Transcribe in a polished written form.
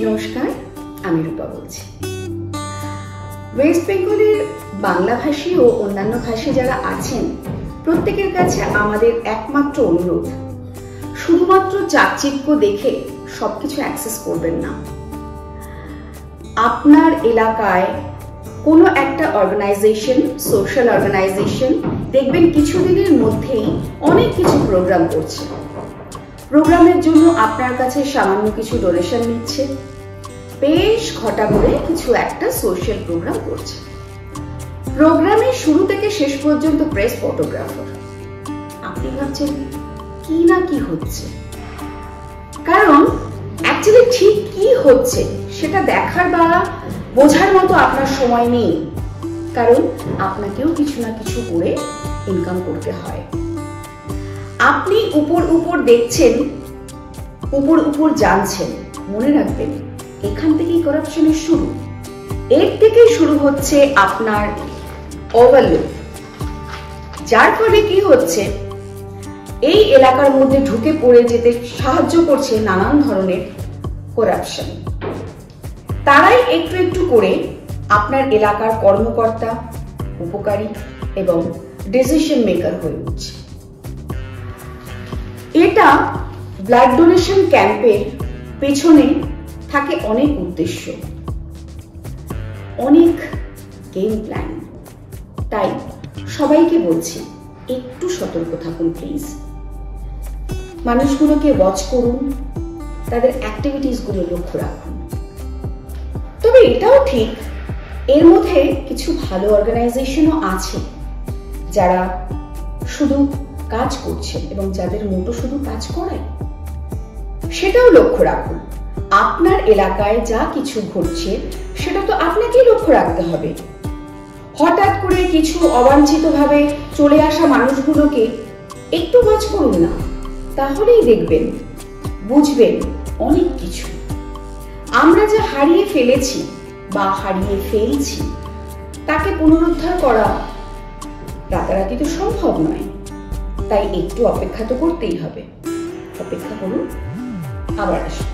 নমস্কার, আমি রূপা বলছি। ওয়েস্ট বেঙ্গলের বাংলাভাষী ও অন্যান্য ভাষী যারা আছেন প্রত্যেকের কাছে আমাদের একমাত্র অনুরোধ, শুধুমাত্র চাকচিক্য দেখে সবকিছু অ্যাক্সেস করবেন না। আপনার এলাকায় কোনো একটা অর্গানাইজেশন, সোশ্যাল অর্গানাইজেশন দেখবেন কিছুদিনের মধ্যেই অনেক কিছু প্রোগ্রাম করছে। প্রোগ্রামের জন্য আপনার কাছে সামান্য কিছু ডোনেশন নিচ্ছে, বেশ ঘটা করে কিছু একটা সোশ্যাল প্রোগ্রাম করছে। প্রোগ্রামের শুরু থেকে শেষ পর্যন্ত প্রেস ফটোগ্রাফার। আপনি ভাবছেন কি না কি হচ্ছে, কারণ অ্যাকচুয়ালি ঠিক কি হচ্ছে সেটা দেখার বা বোঝার মতো আপনার সময় নেই, কারণ আপনাকেও কিছু না কিছু করে ইনকাম করতে হয়। আপনি উপর দেখছেন, উপর জানছেন, মনে রাখবেন এখান থেকেই করাপশনের শুরু। এর থেকেই শুরু হচ্ছে আপনার ওভারলোড, যার ফলে কি হচ্ছে, এই এলাকার মধ্যে ঢুকে পড়ে যেতে সাহায্য করছে নানান ধরনের করাপশন। তারাই একটু একটু করে আপনার এলাকার কর্মকর্তা, উপকারী এবং ডিসিশন মেকার হয়ে উঠছে। এটা ব্লাড ডোনেশন ক্যাম্পের পেছনে থাকে অনেক উদ্দেশ্য, অনেক গেম প্ল্যান। তাই সবাইকে বলছি, একটু সতর্ক থাকুন প্লিজ। মানুষগুলোকে ওয়াচ করুন, তাদের অ্যাক্টিভিটিসগুলো লক্ষ্য রাখুন। তবে এটাও ঠিক, এর মধ্যে কিছু ভালো অর্গানাইজেশনও আছে যারা শুধু কাজ করছেন এবং যাদের মোটো শুধু কাজ করায়, সেটাও লক্ষ্য রাখুন। আপনার এলাকায় যা কিছু ঘটছে সেটা তো আপনাকেই লক্ষ্য রাখতে হবে। হঠাৎ করে কিছু অবাঞ্ছিতভাবে চলে আসা মানুষগুলোকে একটু ওয়াচ করুন না, তাহলেই দেখবেন, বুঝবেন অনেক কিছু। আমরা যা হারিয়ে ফেলেছি বা হারিয়ে ফেলছি তাকে পুনরুদ্ধার করা রাতারাতি তো সম্ভব নয়, তাই একটু অপেক্ষা তো করতেই হবে। অপেক্ষা করুন, আবার আসুন।